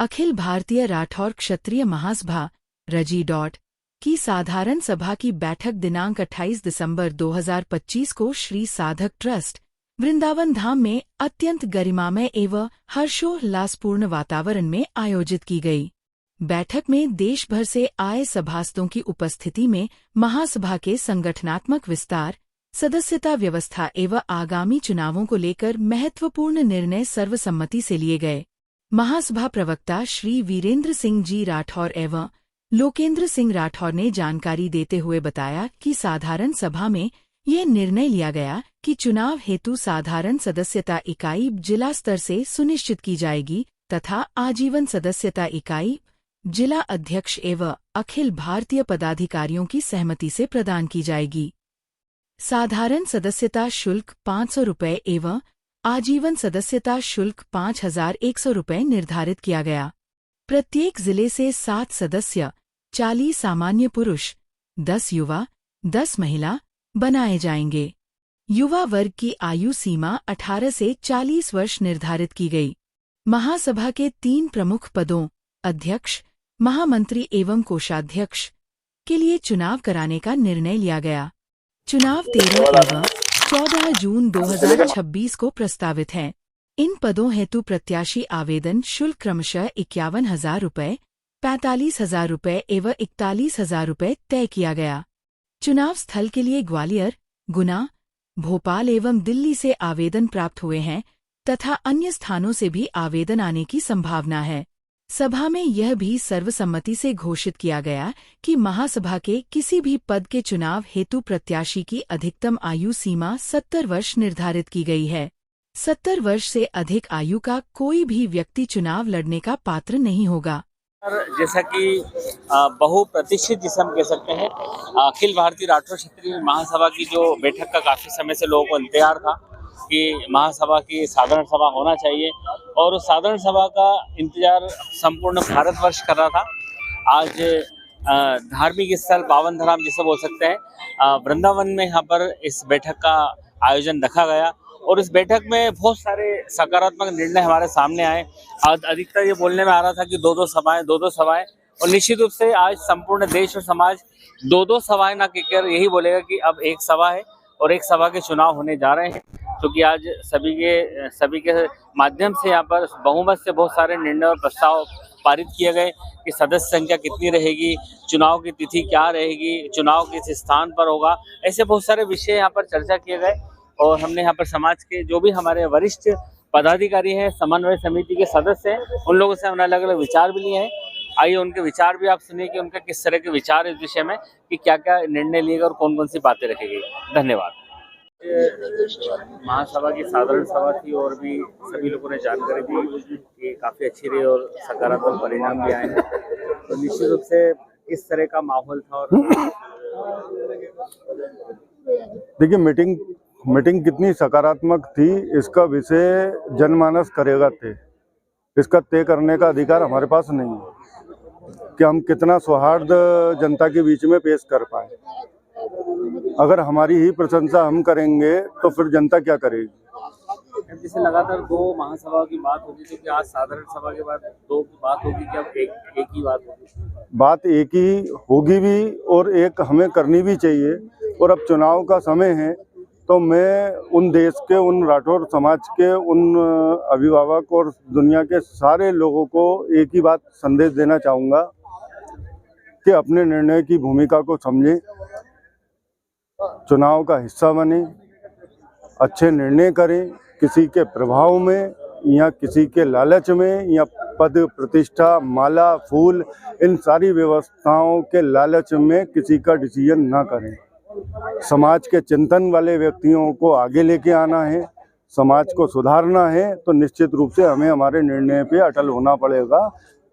अखिल भारतीय राठौर क्षत्रिय महासभा रजी की साधारण सभा की बैठक दिनांक 28 दिसंबर 2025 को श्री साधक ट्रस्ट वृंदावन धाम में अत्यंत गरिमामय एवं हर्षोल्लासपूर्ण वातावरण में आयोजित की गई। बैठक में देश भर से आए सभासदों की उपस्थिति में महासभा के संगठनात्मक विस्तार, सदस्यता व्यवस्था एवं आगामी चुनावों को लेकर महत्वपूर्ण निर्णय सर्वसम्मति से लिए गए। महासभा प्रवक्ता श्री वीरेंद्र सिंह जी राठौर एवं लोकेंद्र सिंह राठौर ने जानकारी देते हुए बताया कि साधारण सभा में ये निर्णय लिया गया कि चुनाव हेतु साधारण सदस्यता इकाई जिला स्तर से सुनिश्चित की जाएगी तथा आजीवन सदस्यता इकाई जिला अध्यक्ष एवं अखिल भारतीय पदाधिकारियों की सहमति से प्रदान की जाएगी। साधारण सदस्यता शुल्क 500 रुपये एवं आजीवन सदस्यता शुल्क 5100 रुपये निर्धारित किया गया। प्रत्येक जिले से 7 सदस्य, 40 सामान्य पुरुष, 10 युवा, 10 महिला बनाए जाएंगे। युवा वर्ग की आयु सीमा 18 से 40 वर्ष निर्धारित की गई। महासभा के 3 प्रमुख पदों अध्यक्ष, महामंत्री एवं कोषाध्यक्ष के लिए चुनाव कराने का निर्णय लिया गया। चुनाव 13 एवं 14 जून 2026 को प्रस्तावित है। इन पदों हेतु प्रत्याशी आवेदन शुल्क क्रमशः 51,000 रुपये, 45,000 रुपये एवं 41,000 रुपये तय किया गया। चुनाव स्थल के लिए ग्वालियर, गुना, भोपाल एवं दिल्ली से आवेदन प्राप्त हुए हैं तथा अन्य स्थानों से भी आवेदन आने की संभावना है। सभा में यह भी सर्वसम्मति से घोषित किया गया कि महासभा के किसी भी पद के चुनाव हेतु प्रत्याशी की अधिकतम आयु सीमा 70 वर्ष निर्धारित की गई है। 70 वर्ष से अधिक आयु का कोई भी व्यक्ति चुनाव लड़ने का पात्र नहीं होगा। जैसा कि बहुप्रतीक्षित जिसे हम कह सकते हैं, अखिल भारतीय राठौर क्षत्रिय महासभा की जो बैठक का काफी समय से लोगों को इंतजार था कि महासभा की साधारण सभा होना चाहिए और उस साधारण सभा का इंतजार संपूर्ण भारतवर्ष कर रहा था। आज धार्मिक स्थल पावन धाम जिसे बोल सकते हैं वृंदावन में यहाँ पर इस बैठक का आयोजन रखा गया और इस बैठक में बहुत सारे सकारात्मक निर्णय हमारे सामने आए। अधिकतर ये बोलने में आ रहा था कि दो दो सभाएं और निश्चित रूप से आज संपूर्ण देश और समाज दो सभाएं ना कहकर यही बोलेगा कि अब एक सभा है और एक सभा के चुनाव होने जा रहे हैं, क्योंकि आज सभी के माध्यम से यहाँ पर बहुमत से बहुत सारे निर्णय और प्रस्ताव पारित किए गए कि सदस्य संख्या कितनी रहेगी, चुनाव की तिथि क्या रहेगी, चुनाव किस स्थान पर होगा, ऐसे बहुत सारे विषय यहाँ पर चर्चा किए गए। और हमने यहाँ पर समाज के जो भी हमारे वरिष्ठ पदाधिकारी हैं, समन्वय समिति के सदस्य हैं, उन लोगों से हमने अलग अलग विचार भी लिए हैं। आइए उनके विचार भी आप सुनिए कि उनका किस तरह के विचार इस विषय में कि क्या क्या निर्णय लिए गए और कौन कौन सी बातें रखी गई। धन्यवाद। महासभा की साधारण सभा थी और भी सभी लोगों ने जानकारी दी कि काफ़ी अच्छी रही और सकारात्मक परिणाम भी आए हैं, तो निश्चित रूप से इस तरह का माहौल था। और देखिए मीटिंग कितनी सकारात्मक थी इसका विषय जनमानस करेगा तय। इसका तय करने का अधिकार हमारे पास नहीं है कि हम कितना सौहार्द जनता के बीच में पेश कर पाए। अगर हमारी ही प्रशंसा हम करेंगे तो फिर जनता क्या करेगी। जैसे लगातार 2 महासभा की बात होगी, तो क्या आज साधारण सभा के बाद 2 की बात होगी, क्या एक ही बात होगी? बात एक ही होगी भी और एक हमें करनी भी चाहिए। और अब चुनाव का समय है तो मैं उन देश के, उन राठौर समाज के, उन अभिभावक और दुनिया के सारे लोगों को एक ही बात संदेश देना चाहूँगा कि अपने निर्णय की भूमिका को समझें, चुनाव का हिस्सा बने, अच्छे निर्णय करें। किसी के प्रभाव में या किसी के लालच में या पद प्रतिष्ठा, माला, फूल, इन सारी व्यवस्थाओं के लालच में किसी का डिसीजन ना करें। समाज के चिंतन वाले व्यक्तियों को आगे लेके आना है, समाज को सुधारना है, तो निश्चित रूप से हमें हमारे निर्णय पे अटल होना पड़ेगा।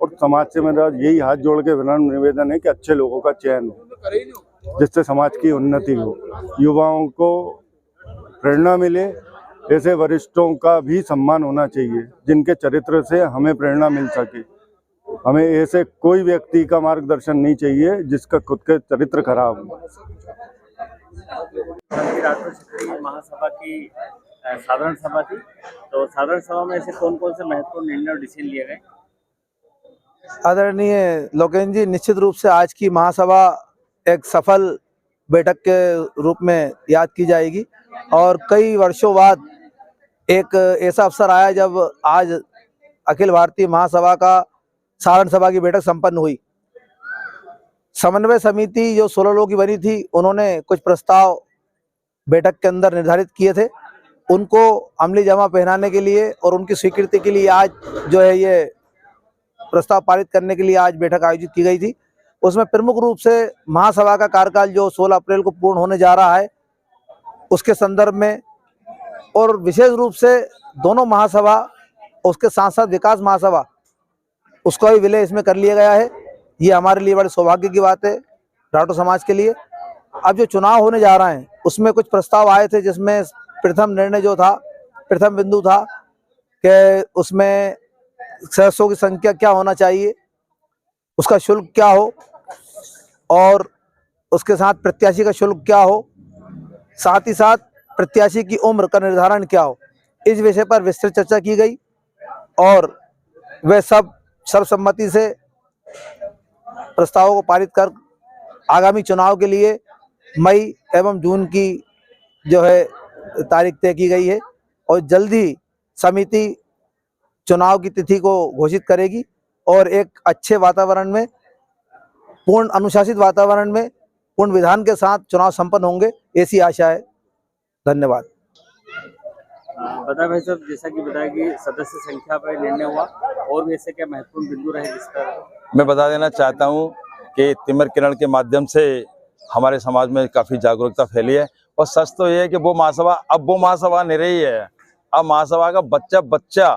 और समाज से मेरा यही हाथ जोड़ के विनम्र निवेदन है कि अच्छे लोगों का चयन हो, जिससे समाज की उन्नति हो, युवाओं को प्रेरणा मिले। ऐसे वरिष्ठों का भी सम्मान होना चाहिए जिनके चरित्र से हमें प्रेरणा मिल सके। हमें ऐसे कोई व्यक्ति का मार्गदर्शन नहीं चाहिए जिसका खुद के चरित्र खराब हो। राठौर क्षत्रिय महासभा की साधारण सभा थी, तो साधारण सभा में ऐसे कौन कौन से महत्वपूर्ण निर्णय और डिसीजन लिए गए? आदरणीय लोकेन जी, निश्चित रूप से आज की महासभा एक सफल बैठक के रूप में याद की जाएगी और कई वर्षों बाद एक ऐसा अवसर आया जब आज अखिल भारतीय महासभा का साधारण सभा की बैठक संपन्न हुई। समन्वय समिति जो 16 लोगों की बनी थी, उन्होंने कुछ प्रस्ताव बैठक के अंदर निर्धारित किए थे, उनको अमली जमा पहनाने के लिए और उनकी स्वीकृति के लिए आज जो है ये प्रस्ताव पारित करने के लिए आज बैठक आयोजित की गई थी। उसमें प्रमुख रूप से महासभा का कार्यकाल जो 16 अप्रैल को पूर्ण होने जा रहा है उसके संदर्भ में और विशेष रूप से दोनों महासभा उसके साथ साथ विकास महासभा उसका भी विलय इसमें कर लिया गया है। ये हमारे लिए बड़े सौभाग्य की बात है राठौर समाज के लिए। अब जो चुनाव होने जा रहे हैं उसमें कुछ प्रस्ताव आए थे, जिसमें प्रथम निर्णय जो था, प्रथम बिंदु था कि उसमें सदस्यों की संख्या क्या होना चाहिए, उसका शुल्क क्या हो और उसके साथ प्रत्याशी का शुल्क क्या हो, साथ ही साथ प्रत्याशी की उम्र का निर्धारण क्या हो। इस विषय पर विस्तृत चर्चा की गई और वे सब सर्वसम्मति से प्रस्तावों को पारित कर आगामी चुनाव के लिए मई एवं जून की जो है तारीख तय की गई है और जल्द ही समिति चुनाव की तिथि को घोषित करेगी और एक अच्छे वातावरण में, पूर्ण अनुशासित वातावरण में, पूर्ण विधान के साथ चुनाव संपन्न होंगे, ऐसी आशा है। धन्यवाद। बता भाई साहब, जैसा कि बताया कि सदस्य संख्या पर निर्णय हुआ और भी ऐसे क्या महत्वपूर्ण बिंदु रहे जिस पर मैं बता देना चाहता हूं कि तिमिर किरण के माध्यम से हमारे समाज में काफ़ी जागरूकता फैली है और सच तो ये है कि वो महासभा नहीं रही है। अब महासभा का बच्चा बच्चा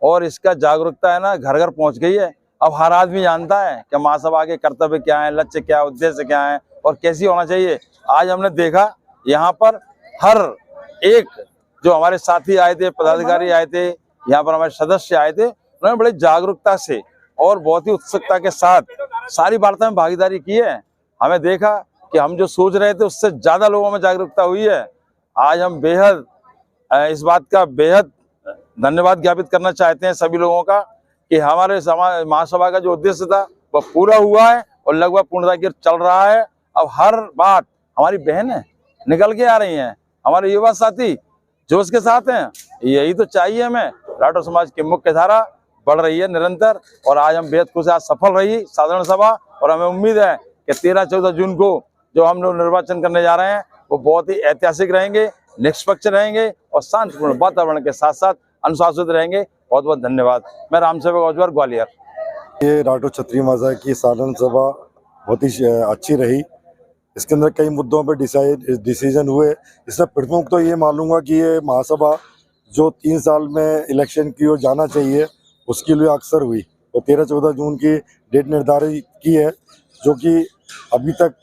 और इसका जागरूकता है ना घर घर पहुंच गई है। अब हर आदमी जानता है कि महासभा के कर्तव्य क्या है, लक्ष्य क्या है, उद्देश्य क्या है और कैसी होना चाहिए। आज हमने देखा यहाँ पर हर एक जो हमारे साथी आए थे, पदाधिकारी आए थे, यहाँ पर हमारे सदस्य आए थे, उन्होंने बड़ी जागरूकता से और बहुत ही उत्सुकता के साथ सारी वार्ता में भागीदारी की है। हमें देखा कि हम जो सोच रहे थे उससे ज्यादा लोगों में जागरूकता हुई है। आज हम बेहद इस बात का बेहद धन्यवाद ज्ञापित करना चाहते हैं सभी लोगों का कि हमारे समाज महासभा का जो उद्देश्य था वह पूरा हुआ है और लगभग पूर्णता की ओर चल रहा है। अब हर बात हमारी बहनें निकल के आ रही हैं, हमारे युवा साथी जोश के साथ हैं। यही तो चाहिए हमें। राठौर समाज की मुख्य धारा बढ़ रही है निरंतर और आज हम बेहद खुश, आज सफल रही साधारण सभा और हमें उम्मीद है कि 13-14 जून को जो हम लोग निर्वाचन करने जा रहे हैं वो बहुत ही ऐतिहासिक रहेंगे, निष्पक्ष रहेंगे और शांतिपूर्ण वातावरण के साथ साथ अनुशासित रहेंगे। बहुत बहुत धन्यवाद। मैं रामसेवक औजवर, ग्वालियर। ये राठौर क्षत्रिय महासभा की साधारण सभा बहुत ही अच्छी रही। इसके अंदर कई मुद्दों पर डिसीजन हुए। इसमें प्रमुख तो ये मानूंगा कि ये महासभा जो 3 साल में इलेक्शन की ओर जाना चाहिए उसके लिए अक्सर हुई और 13-14 जून की डेट निर्धारित की है, जो कि अभी तक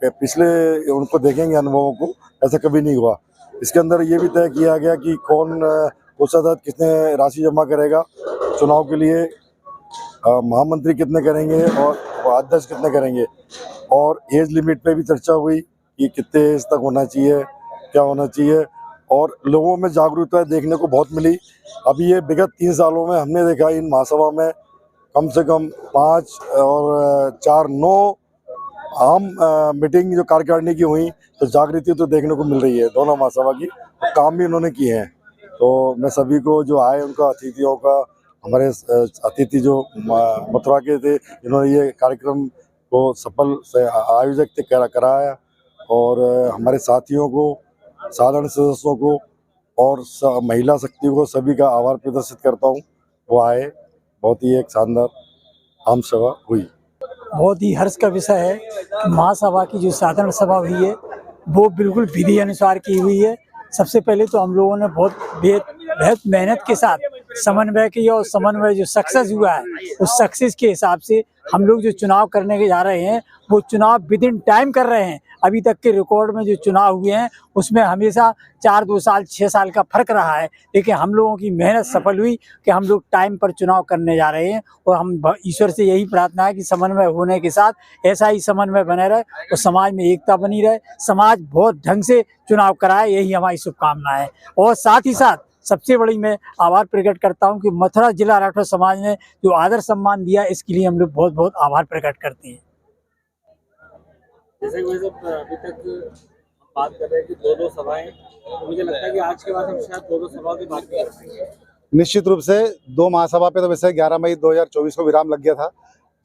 पिछले उनको देखेंगे अनुभवों को ऐसा कभी नहीं हुआ। इसके अंदर ये भी तय किया गया कि कौन कोषाध्यक्ष कितने राशि जमा करेगा चुनाव के लिए, महामंत्री कितने करेंगे और अध्यक्ष कितने करेंगे और एज लिमिट पे भी चर्चा हुई कि कितने एज तक होना चाहिए, क्या होना चाहिए और लोगों में जागरूकता देखने को बहुत मिली। अभी ये विगत 3 सालों में हमने देखा इन महासभा में कम से कम 5 और 4-9 आम मीटिंग जो कार्यकारिणी की हुई, तो जागृति तो देखने को मिल रही है दोनों महासभा की। तो काम भी उन्होंने किए हैं। तो मैं सभी को जो आए उनका, अतिथियों का, हमारे अतिथि जो मथुरा के थे जिन्होंने ये कार्यक्रम को सफल से आयोजक कराया और हमारे साथियों को, साधारण सदस्यों को और महिला शक्ति को सभी का आभार प्रदर्शित करता हूँ। वो आए, बहुत ही एक शानदार आम सभा हुई। बहुत ही हर्ष का विषय है कि महासभा की जो साधारण सभा हुई है वो बिल्कुल विधि अनुसार की हुई है। सबसे पहले तो हम लोगों ने बहुत बेहद मेहनत के साथ समन्वय किया और समन्वय जो सक्सेस हुआ है उस सक्सेस के हिसाब से हम लोग जो चुनाव करने के जा रहे हैं वो चुनाव विद इन टाइम कर रहे हैं। अभी तक के रिकॉर्ड में जो चुनाव हुए हैं उसमें हमेशा 4-2 साल 6 साल का फर्क रहा है, लेकिन हम लोगों की मेहनत सफल हुई कि हम लोग टाइम पर चुनाव करने जा रहे हैं और हम ईश्वर से यही प्रार्थना है कि समन्वय होने के साथ ऐसा ही समन्वय बने रहे और समाज में एकता बनी रहे, समाज बहुत ढंग से चुनाव कराए, यही हमारी शुभकामना है। और साथ ही साथ सबसे बड़ी मैं आभार प्रकट करता हूं कि मथुरा जिला राठौर समाज ने जो आदर सम्मान दिया, इसके लिए हम लोग बहुत बहुत आभार प्रकट करते हैं। जैसे कि अभी तक बात कर रहे हैं कि दो सभाएं, तो मुझे लगता है कि आज के बाद हम शायद दो सभाओं की बात कर पाएंगे। निश्चित रूप से 2 महासभा पे तो वैसे 11 मई 2024 को विराम लग गया था,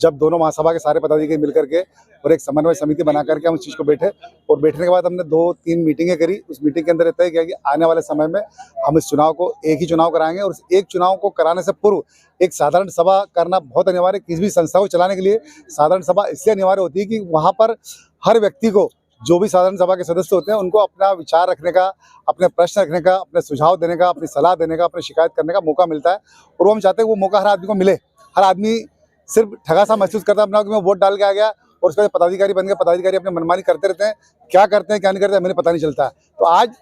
जब दोनों महासभा के सारे पदाधिकारी मिल करके और एक समन्वय समिति बना करके हम उस चीज़ को बैठे, और बैठने के बाद हमने 2-3 मीटिंगें करी। उस मीटिंग के अंदर तय किया कि आने वाले समय में हम इस चुनाव को एक ही चुनाव कराएंगे, और एक चुनाव को कराने से पूर्व एक साधारण सभा करना बहुत अनिवार्य। किसी भी संस्था को चलाने के लिए साधारण सभा इसलिए अनिवार्य होती है कि वहाँ पर हर व्यक्ति को, जो भी साधारण सभा के सदस्य होते हैं, उनको अपना विचार रखने का, अपने प्रश्न रखने का, अपने सुझाव देने का, अपनी सलाह देने का, अपनी शिकायत करने का मौका मिलता है। और वो हम चाहते हैं वो मौका हर आदमी को मिले। हर आदमी सिर्फ ठगा सा महसूस करता है अपना कि मैं वोट डाल के आ गया और उसके बाद पदाधिकारी बन गया, पदाधिकारी अपने मनमानी करते रहते हैं, क्या करते हैं क्या नहीं करते हैं मुझे पता नहीं चलता है। तो आज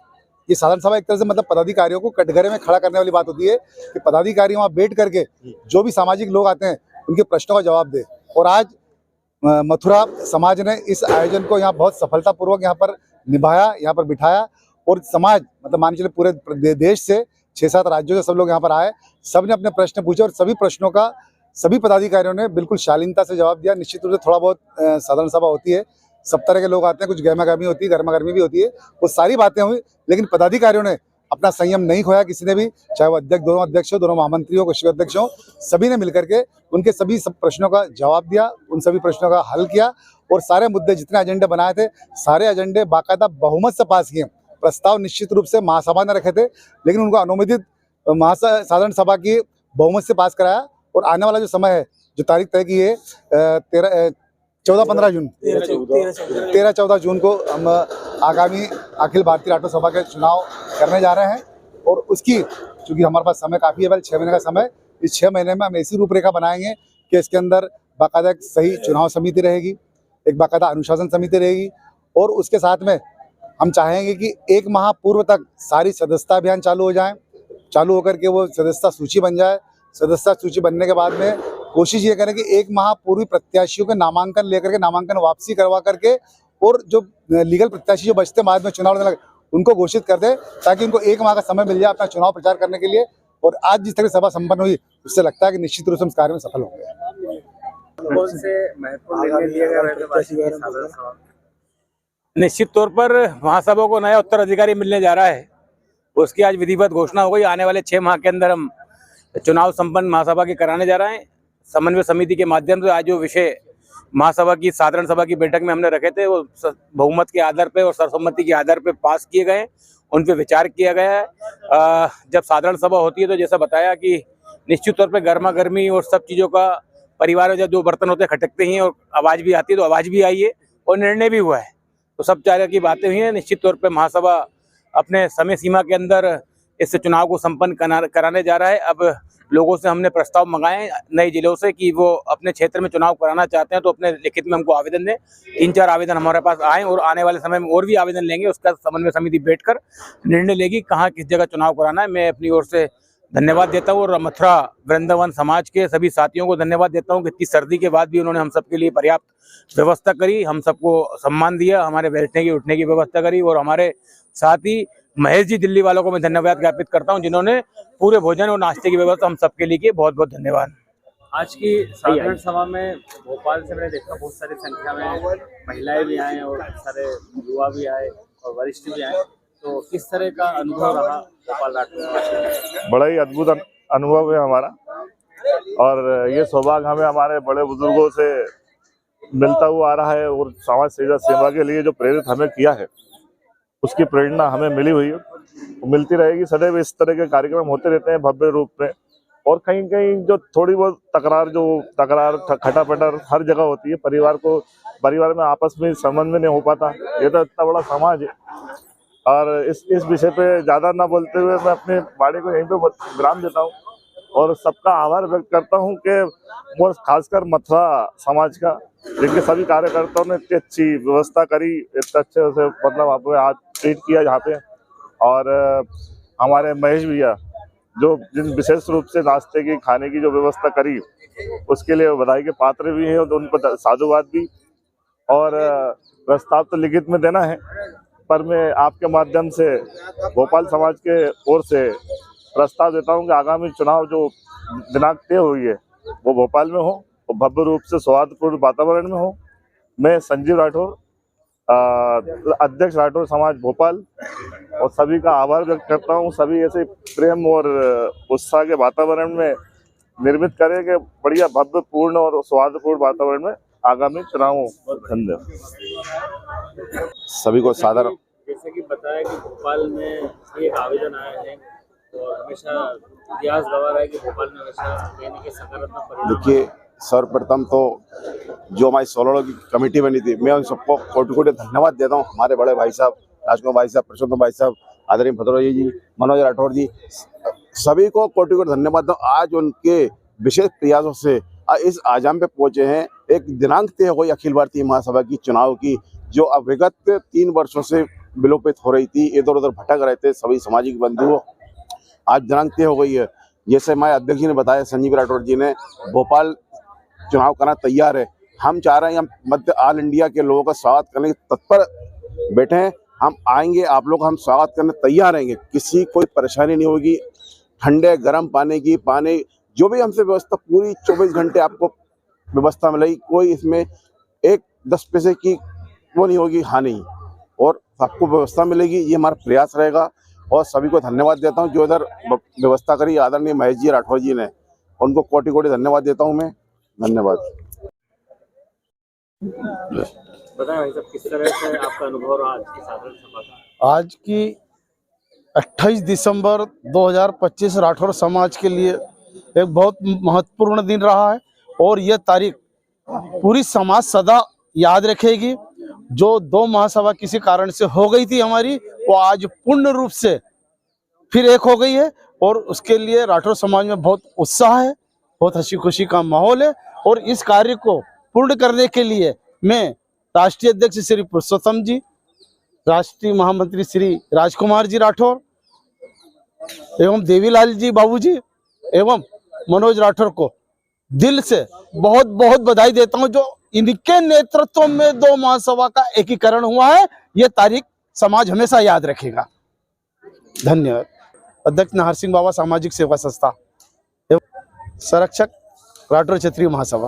ये साधारण सभा एक तरह से मतलब पदाधिकारियों को कटघरे में खड़ा करने वाली बात होती है कि पदाधिकारी वहाँ बैठ करके जो भी सामाजिक लोग आते हैं उनके प्रश्नों का जवाब दे। और आज मथुरा समाज ने इस आयोजन को यहाँ बहुत सफलतापूर्वक यहाँ पर निभाया, यहाँ पर बिठाया, और समाज मतलब मान चलिए पूरे देश से 6-7 राज्यों से सब लोग यहाँ पर आए, सब ने अपने प्रश्न पूछे और सभी प्रश्नों का सभी पदाधिकारियों ने बिल्कुल शालीनता से जवाब दिया। निश्चित रूप से थोड़ा बहुत साधारण सभा होती है, सब तरह के लोग आते हैं, कुछ गहमा-गहमी होती है, गर्मा-गर्मी भी होती है, वो सारी बातें हुई, लेकिन पदाधिकारियों ने अपना संयम नहीं खोया किसी ने भी, चाहे वो अध्यक्ष, दोनों अध्यक्ष हो, दोनों महामंत्री हो, कृषि अध्यक्ष हो, सभी ने मिलकर के उनके सभी सब प्रश्नों का जवाब दिया, उन सभी प्रश्नों का हल किया, और सारे मुद्दे जितने एजेंडे बनाए थे सारे एजेंडे बाकायदा बहुमत से पास किए। प्रस्ताव निश्चित रूप से महासभा ने रखे थे, लेकिन उनको अनुमोदित साधारण सभा की बहुमत से पास कराया। और आने वाला जो समय है, जो तारीख तय की है 13-14 जून को हम आगामी अखिल भारतीय राठौर सभा के चुनाव करने जा रहे हैं, और उसकी चूंकि हमारे पास समय काफ़ी है, पहले 6 महीने का समय, इस 6 महीने में हम ऐसी रूपरेखा बनाएंगे कि इसके अंदर बाकायदा एक सही चुनाव समिति रहेगी, एक बाकायदा अनुशासन समिति रहेगी, और उसके साथ में हम चाहेंगे कि 1 माह पूर्व तक सारी सदस्यता अभियान चालू हो जाए, चालू होकर के वो सदस्यता सूची बन जाए। सदस्यता सूची बनने के बाद में कोशिश ये करें कि 1 माह पूर्व प्रत्याशियों के नामांकन लेकर के नामांकन वापसी करवा करके, और जो लीगल प्रत्याशी जो बचते बाद में चुनाव लड़ने लगे उनको घोषित कर दे, ताकि उनको 1 माह का समय मिल जाए अपना चुनाव प्रचार करने के लिए। और आज जिस तरह सभा संपन्न हुई, उससे लगता है कि निश्चित रूप से हम इस कार्य में सफल होंगे। कौन से महत्वपूर्ण निर्णय लिए गए? निश्चित तौर पर महासभा को नया उत्तराधिकारी मिलने जा रहा है, उसकी आज विधिवत घोषणा हो गई। आने वाले 6 माह के अंदर हम चुनाव संपन्न महासभा के कराने जा रहे हैं। समन्वय समिति के माध्यम से आज जो विषय महासभा की साधारण सभा की बैठक में हमने रखे थे, वो बहुमत के आधार पे और सर्वसम्मति के आधार पे पास किए गए, उन पे विचार किया गया है। जब साधारण सभा होती है तो जैसा बताया कि निश्चित तौर पे गर्मा गर्मी और सब चीज़ों का परिवार में जब 2 बर्तन होते हैं खटकते ही हैं, और आवाज़ भी आती है, तो आवाज़ भी आई है और निर्णय भी हुआ है, तो सब तरह की बातें हुई हैं। निश्चित तौर पर महासभा अपने समय सीमा के अंदर इस चुनाव को संपन्न कराने जा रहा है। अब लोगों से हमने प्रस्ताव मंगाए नए जिलों से कि वो अपने क्षेत्र में चुनाव कराना चाहते हैं, तो अपने लिखित में हमको आवेदन दें। 3-4 आवेदन हमारे पास आए, और आने वाले समय में और भी आवेदन लेंगे। उसका समन्वय समिति बैठकर निर्णय लेगी कहाँ किस जगह चुनाव कराना है। मैं अपनी ओर से धन्यवाद देता हूँ, और मथुरा वृंदावन समाज के सभी साथियों को धन्यवाद देता हूँ कि इतनी सर्दी के बाद भी उन्होंने हम सबके लिए पर्याप्त व्यवस्था करी, हम सबको सम्मान दिया, हमारे बैठने की उठने की व्यवस्था करी। और हमारे साथ ही महेश जी दिल्ली वालों को मैं धन्यवाद ज्ञापित करता हूं, जिन्होंने पूरे भोजन और नाश्ते की व्यवस्था हम सबके लिए की। बहुत बहुत धन्यवाद। आज की साधारण सभा में भोपाल से मैंने देखा बहुत सारी संख्या में महिलाएं भी आए और सारे युवा भी आए और वरिष्ठ भी आए, तो किस तरह का अनुभव रहा भोपाल राठौर? बड़ा ही अद्भुत अनुभव है हमारा, और ये सौभाग्य हमें हमारे बड़े बुजुर्गों से मिलता हुआ आ रहा है, और समाज सेवा के लिए जो प्रेरित हमें किया है उसकी प्रेरणा हमें मिली हुई है, मिलती रहेगी। सदैव इस तरह के कार्यक्रम होते रहते हैं भव्य रूप में, और कहीं कहीं जो थोड़ी बहुत तकरार खटापटर हर जगह होती है, परिवार में आपस में समन्वय नहीं हो पाता। ये तो इतना बड़ा समाज है, और इस विषय पे ज़्यादा ना बोलते हुए मैं अपने वाणी को यहीं पे विराम देता हूँ, और सबका आभार व्यक्त करता हूँ कि वो खासकर मथुरा समाज का, जिनके सभी कार्यकर्ताओं ने इतनी अच्छी व्यवस्था करी, इतने अच्छे से मतलब आपको आज ट्रीट किया यहाँ पे। और हमारे महेश भैया जो जिन विशेष रूप से नाश्ते की खाने की जो व्यवस्था करी, उसके लिए बधाई के पात्र भी हैं, और उनको साधुवाद भी। और प्रस्ताव तो लिखित में देना है, पर मैं आपके माध्यम से भोपाल समाज के ओर से प्रस्ताव देता हूं कि आगामी चुनाव जो दिनांक तय हुई है वो भोपाल में हो और भव्य रूप से सौहार्दपूर्ण वातावरण में हो। मैं संजीव राठौर, अध्यक्ष राठौर समाज भोपाल, और सभी का आभार व्यक्त करता हूं। सभी ऐसे प्रेम और उत्साह के वातावरण में निर्मित करें कि बढ़िया भव्य पूर्ण और सौहार्दपूर्ण वातावरण में आगामी चुनावों। धन्यवाद। सभी को सादर जैसे कि बताया कि भोपाल में एक आवेदन आया है और हमेशा इतिहास गवाह रहा है कि भोपाल में हमेशा कहने के सकारात्मक परिणाम। देखिए, सर्वप्रथम तो जो हमारी 16 लोगों की कमेटी बनी थी, मैं उन सबको कोटि कोटि धन्यवाद देता हूँ। हमारे बड़े भाई साहब, राजकुमार भाई साहब, पुरुषोत्तम भाई साहब, आदरणीय भद्रोजी जी, मनोज राठौर जी, सभी को कोटि कोटि धन्यवाद दूं। आज उनके विशेष प्रयासों से इस आजाम पे पहुंचे हैं। एक दिनांक तय हो गई अखिल भारतीय महासभा की चुनाव की, जो अब विगत 3 वर्षों से विलोपित हो रही थी, इधर उधर भटक रहे थे सभी सामाजिक बंधुओं। आज दिनांक तय हो गई है। जैसे हमारे अध्यक्ष जी ने बताया, संजीव राठौर जी ने, भोपाल चुनाव करना तैयार है। हम चाह रहे हैं हम मध्य ऑल इंडिया के लोगों का स्वागत करने के तत्पर बैठे हैं। हम आएंगे, आप लोग हम स्वागत करने तैयार रहेंगे। किसी कोई परेशानी नहीं होगी। ठंडे गर्म पानी की, पानी जो भी हमसे व्यवस्था पूरी 24 घंटे आपको व्यवस्था मिलेगी। कोई इसमें 1-10 पैसे की वो नहीं होगी हानि, और आपको व्यवस्था मिलेगी। ये हमारा प्रयास रहेगा और सभी को धन्यवाद देता हूँ जो इधर व्यवस्था करी आदरणीय महेश जी राठौर जी ने, उनको कोटि कोटि धन्यवाद देता हूँ मैं। धन्यवाद। बताएं भाई साहब, किस तरह से आपका अनुभव रहा आज की साधारण सभा का? आज की 28 दिसंबर 2025 राठौर समाज के लिए एक बहुत महत्वपूर्ण दिन रहा है और यह तारीख पूरी समाज सदा याद रखेगी। जो 2 महासभा किसी कारण से हो गई थी हमारी, वो आज पूर्ण रूप से फिर एक हो गई है और उसके लिए राठौर समाज में बहुत उत्साह है, बहुत हंसी खुशी का माहौल है। और इस कार्य को पूर्ण करने के लिए मैं राष्ट्रीय अध्यक्ष श्री पुरुषोत्तम जी, राष्ट्रीय महामंत्री श्री राजकुमार जी राठौर एवं देवीलाल जी बाबूजी एवं मनोज राठौर को दिल से बहुत बहुत बधाई देता हूं, जो इनके नेतृत्व में 2 महासभा का एकीकरण हुआ है। ये तारीख समाज हमेशा याद रखेगा। धन्यवाद। अध्यक्ष नाहर सिंह बाबा सामाजिक सेवा संस्था एवं संरक्षक राठौर क्षेत्रीय महासभा।